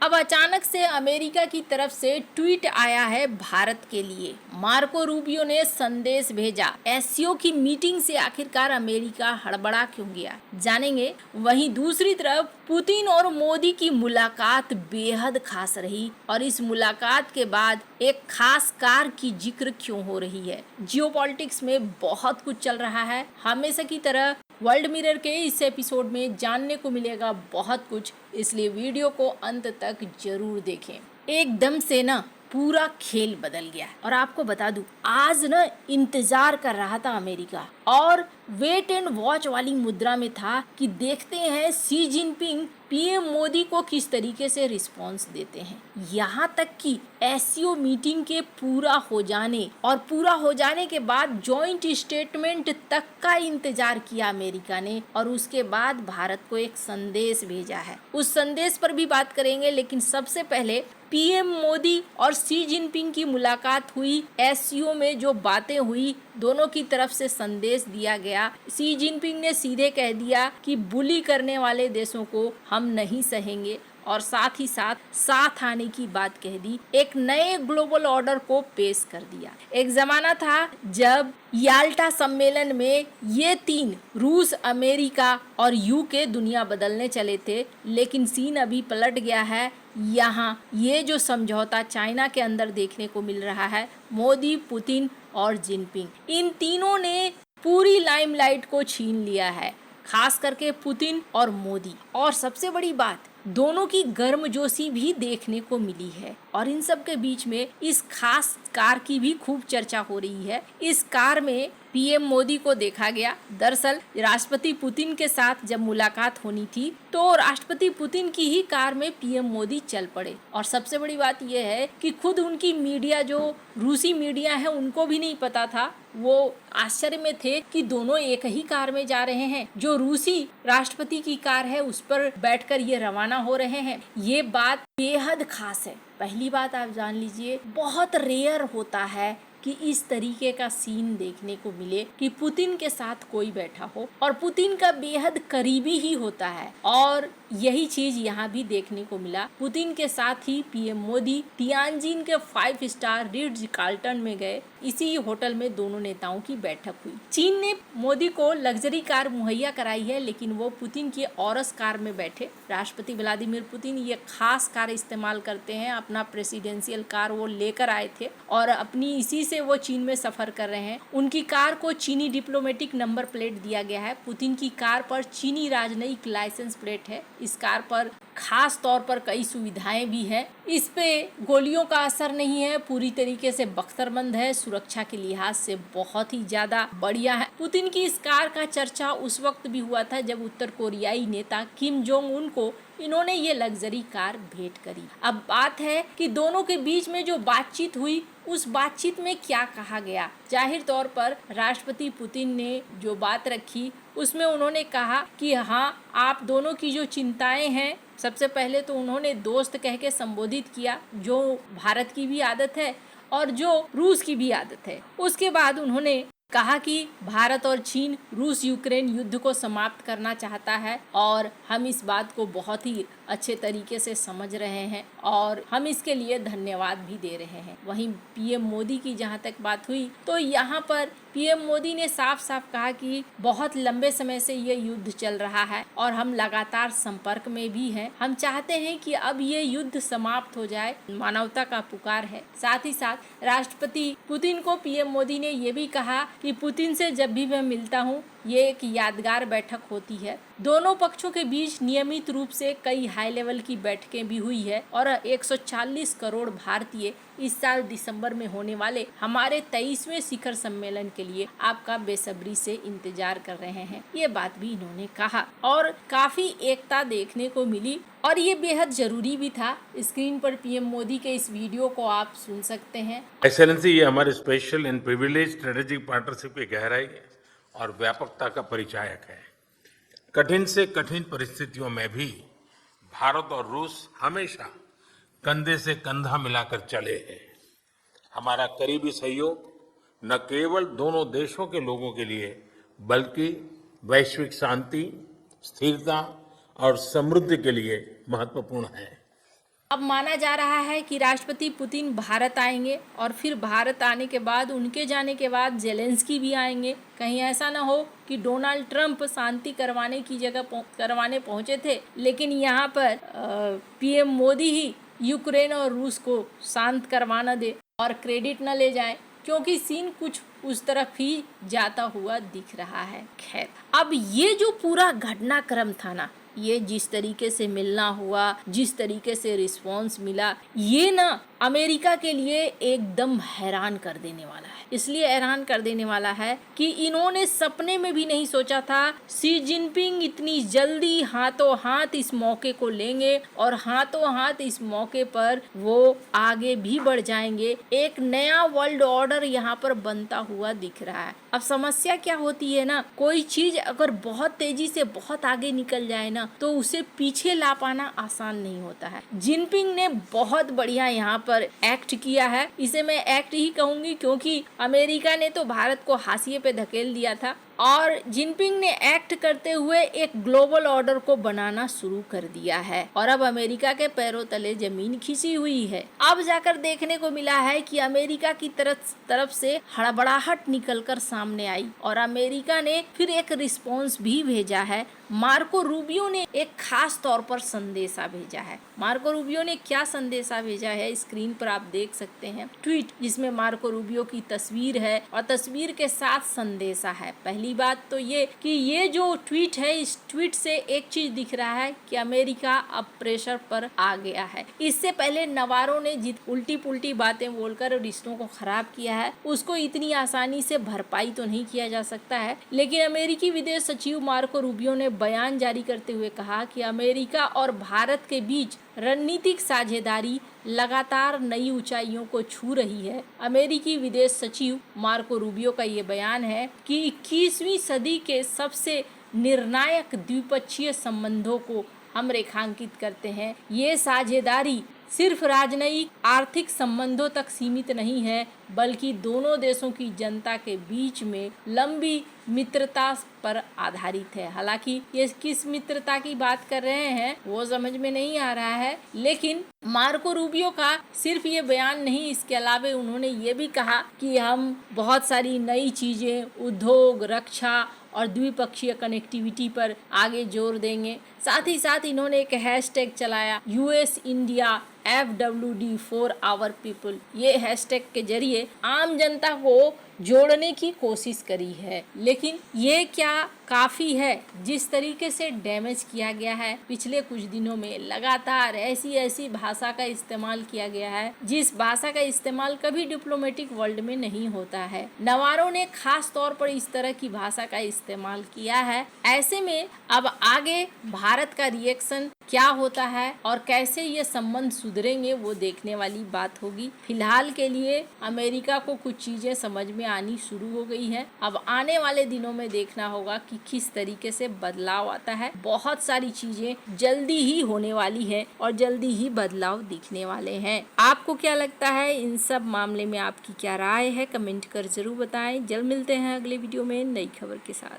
अब अचानक से अमेरिका की तरफ से ट्वीट आया है भारत के लिए। मार्को रूबियो ने संदेश भेजा, एससीओ की मीटिंग से आखिरकार अमेरिका हड़बड़ा क्यों गया, जानेंगे। वहीं दूसरी तरफ पुतिन और मोदी की मुलाकात बेहद खास रही और इस मुलाकात के बाद एक खास कार की जिक्र क्यों हो रही है। जियोपॉलिटिक्स में बहुत कुछ चल रहा है। हमेशा की तरह वर्ल्ड मिरर के इस एपिसोड में जानने को मिलेगा बहुत कुछ, इसलिए वीडियो को अंत तक जरूर देखें। एकदम से ना पूरा खेल बदल गया और आपको बता दूं, आज ना इंतजार कर रहा था अमेरिका और वेट एंड वॉच वाली मुद्रा में था कि देखते हैं शी जिनपिंग पीएम मोदी को किस तरीके से रिस्पॉन्स देते हैं। यहाँ तक कि एससीओ मीटिंग के पूरा हो जाने के बाद जॉइंट स्टेटमेंट तक का इंतजार किया अमेरिका ने और उसके बाद भारत को एक संदेश भेजा है। उस संदेश पर भी बात करेंगे, लेकिन सबसे पहले पीएम मोदी और शी जिनपिंग की मुलाकात हुई। एससीओ में जो बातें हुई, दोनों की तरफ से संदेश दिया गया। शी जिनपिंग ने सीधे कह दिया कि बुली करने वाले देशों को हम नहीं सहेंगे और साथ ही साथ आने की बात कह दी। एक नए ग्लोबल ऑर्डर को पेश कर दिया। एक जमाना था जब याल्टा सम्मेलन में ये तीन, रूस, अमेरिका और यूके, दुनिया बदलने चले थे, लेकिन सीन अभी पलट गया है। यहाँ ये जो समझौता चाइना के अंदर देखने को मिल रहा है, मोदी, पुतिन और जिनपिंग, इन तीनों ने पूरी लाइमलाइट को छीन लिया है, खास करके पुतिन और मोदी। और सबसे बड़ी बात, दोनों की गर्मजोशी भी देखने को मिली है और इन सब के बीच में इस खास कार की भी खूब चर्चा हो रही है। इस कार में पीएम मोदी को देखा गया। दरअसल राष्ट्रपति पुतिन के साथ जब मुलाकात होनी थी तो राष्ट्रपति पुतिन की ही कार में पीएम मोदी चल पड़े और सबसे बड़ी बात यह है कि खुद उनकी मीडिया, जो रूसी मीडिया है, उनको भी नहीं पता था। वो आश्चर्य में थे कि दोनों एक ही कार में जा रहे हैं। जो रूसी राष्ट्रपति की कार है उस पर बैठकर ये रवाना हो रहे हैं। ये बात बेहद खास है। पहली बात आप जान लीजिए, बहुत रेयर होता है कि इस तरीके का सीन देखने को मिले कि पुतिन के साथ कोई बैठा हो और पुतिन का बेहद करीबी ही होता है और यही चीज यहाँ भी देखने को मिला। पुतिन के साथ ही पीएम मोदी तियानजिन के 5 स्टार रिट्ज कार्ल्टन में गए। इसी होटल में दोनों नेताओं की बैठक हुई। चीन ने मोदी को लग्जरी कार मुहैया कराई है, लेकिन वो पुतिन की औरस कार में बैठे। राष्ट्रपति व्लादिमीर पुतिन ये खास कार इस्तेमाल करते हैं, अपना प्रेसिडेंशियल कार वो लेकर आए थे और अपनी इसी से वो चीन में सफर कर रहे हैं। उनकी कार को चीनी डिप्लोमेटिक नंबर प्लेट दिया गया है। पुतिन की कार पर चीनी राजनयिक लाइसेंस प्लेट है। इस कार पर खास तौर पर कई सुविधाएं भी हैं। इस पे गोलियों का असर नहीं है, पूरी तरीके से बख्तरबंद है, सुरक्षा के लिहाज से बहुत ही ज्यादा बढ़िया है। पुतिन की इस कार का चर्चा उस वक्त भी हुआ था जब उत्तर कोरियाई नेता किम जोंग उन को इन्होंने ये लग्जरी कार भेंट करी। अब बात है कि दोनों के बीच में जो बातचीत हुई, उस बातचीत में क्या कहा गया। जाहिर तौर पर राष्ट्रपति पुतिन ने जो बात रखी उसमें उन्होंने कहा कि हाँ, आप दोनों की जो चिंताएं हैं, सबसे पहले तो उन्होंने दोस्त कह के संबोधित किया, जो भारत की भी आदत है और जो रूस की भी आदत है। उसके बाद उन्होंने कहा कि भारत और चीन रूस यूक्रेन युद्ध को समाप्त करना चाहता है और हम इस बात को बहुत ही अच्छे तरीके से समझ रहे हैं और हम इसके लिए धन्यवाद भी दे रहे हैं। वहीं पीएम मोदी की जहां तक बात हुई तो यहाँ पर पीएम मोदी ने साफ साफ कहा कि बहुत लंबे समय से ये युद्ध चल रहा है और हम लगातार संपर्क में भी हैं। हम चाहते हैं कि अब ये युद्ध समाप्त हो जाए, मानवता का पुकार है। साथ ही साथ राष्ट्रपति पुतिन को पीएम मोदी ने ये भी कहा कि पुतिन से जब भी मैं मिलता हूँ ये एक यादगार बैठक होती है। दोनों पक्षों के बीच नियमित रूप से कई हाई लेवल की बैठकें भी हुई है और 140 करोड़ भारतीय इस साल दिसंबर में होने वाले हमारे 23वें शिखर सम्मेलन के लिए आपका बेसब्री से इंतजार कर रहे हैं। ये बात भी इन्होंने कहा और काफी एकता देखने को मिली और ये बेहद जरूरी भी था। स्क्रीन पर पीएम मोदी के इस वीडियो को आप सुन सकते हैं। एक्सेलेंसी, ये हमारे special and privilege strategic partnership की गहराई और व्यापकता का परिचायक है। कठिन से कठिन परिस्थितियों में भी भारत और रूस हमेशा कंधे से कंधा मिलाकर चले हैं। हमारा करीबी सहयोग न केवल दोनों देशों के लोगों के लिए बल्कि वैश्विक शांति, स्थिरता और समृद्धि के लिए महत्वपूर्ण है। अब माना जा रहा है कि राष्ट्रपति पुतिन भारत आएंगे और फिर भारत आने के बाद, उनके जाने के बाद जेलेंस्की भी आएंगे। कहीं ऐसा ना हो कि डोनाल्ड ट्रंप शांति करवाने की जगह करवाने पहुंचे थे, लेकिन यहाँ पर पीएम मोदी ही यूक्रेन और रूस को शांत करवाना दे और क्रेडिट न ले जाए, क्योंकि सीन कुछ उस तरफ ही जाता हुआ दिख रहा है। खैर, अब ये जो पूरा घटनाक्रम था ना, ये जिस तरीके से मिलना हुआ, जिस तरीके से रिस्पॉन्स मिला, ये ना अमेरिका के लिए एकदम हैरान कर देने वाला है। इसलिए हैरान कर देने वाला है कि इन्होंने सपने में भी नहीं सोचा था शी जिनपिंग इतनी जल्दी हाथों हाथ इस मौके को लेंगे और हाथों हाथ इस मौके पर वो आगे भी बढ़ जाएंगे। एक नया वर्ल्ड ऑर्डर यहाँ पर बनता हुआ दिख रहा है। अब समस्या क्या होती है ना, कोई चीज अगर बहुत तेजी से बहुत आगे निकल जाए ना, तो उसे पीछे ला पाना आसान नहीं होता है। जिनपिंग ने बहुत बढ़िया यहाँ पर एक्ट किया है। इसे मैं एक्ट ही कहूंगी, क्योंकि अमेरिका ने तो भारत को हाशिए पे धकेल दिया था और जिनपिंग ने एक्ट करते हुए एक ग्लोबल ऑर्डर को बनाना शुरू कर दिया है और अब अमेरिका के पैरों तले जमीन खिंची हुई है। अब जाकर देखने को मिला है कि अमेरिका की तरफ से हड़बड़ाहट निकलकर सामने आई और अमेरिका ने फिर एक रिस्पॉन्स भी भेजा है। मार्को रूबियो ने एक खास तौर पर संदेशा भेजा है। मार्को रूबियो ने क्या संदेशा भेजा है, स्क्रीन पर आप देख सकते हैं। ट्वीट जिसमें मार्को रूबियो की तस्वीर है और तस्वीर के साथ संदेशा है। पहली बात तो ये कि ये जो ट्वीट है, इस ट्वीट से एक चीज दिख रहा है कि अमेरिका अब प्रेशर पर आ गया है। इससे पहले नवारो ने उल्टी पुल्टी बातें बोलकर रिश्तों को खराब किया है, उसको इतनी आसानी से भरपाई तो नहीं किया जा सकता है। लेकिन अमेरिकी विदेश सचिव मार्को रूबियो ने बयान जारी करते हुए कहा कि अमेरिका और भारत के बीच रणनीतिक साझेदारी लगातार नई ऊंचाइयों को छू रही है। अमेरिकी विदेश सचिव मार्को रूबियो का ये बयान है कि 21वीं सदी के सबसे निर्णायक द्विपक्षीय संबंधों को हम रेखांकित करते हैं। ये साझेदारी सिर्फ राजनयिक आर्थिक संबंधों तक सीमित नहीं है, बल्कि दोनों देशों की जनता के बीच में लंबी मित्रता पर आधारित है। हालांकि ये किस मित्रता की बात कर रहे हैं वो समझ में नहीं आ रहा है, लेकिन मार्को रूबियो का सिर्फ ये बयान नहीं, इसके अलावा उन्होंने ये भी कहा कि हम बहुत सारी नई चीजें, उद्योग, रक्षा और द्विपक्षीय कनेक्टिविटी पर आगे जोर देंगे। साथ ही साथ इन्होंने एक हैशटैग चलाया, US India FWD for our people. ये हैशटैग के जरिए आम जनता को जोड़ने की कोशिश करी है। लेकिन ये क्या काफी है? जिस तरीके से डैमेज किया गया है पिछले कुछ दिनों में, लगातार ऐसी भाषा का इस्तेमाल किया गया है जिस भाषा का इस्तेमाल कभी डिप्लोमेटिक वर्ल्ड में नहीं होता है। नवारो ने खास तौर पर इस तरह की भाषा का इस्तेमाल किया है। ऐसे में अब आगे भारत का रिएक्शन क्या होता है और कैसे ये संबंध सुधरेंगे वो देखने वाली बात होगी। फिलहाल के लिए अमेरिका को कुछ चीजें समझ में आनी शुरू हो गई है। अब आने वाले दिनों में देखना होगा कि किस तरीके से बदलाव आता है। बहुत सारी चीजें जल्दी ही होने वाली है और जल्दी ही बदलाव दिखने वाले हैं। आपको क्या लगता है इन सब मामले में? आपकी क्या राय है? कमेंट कर जरूर बताएं। जल्द मिलते हैं अगले वीडियो में नई खबर के साथ।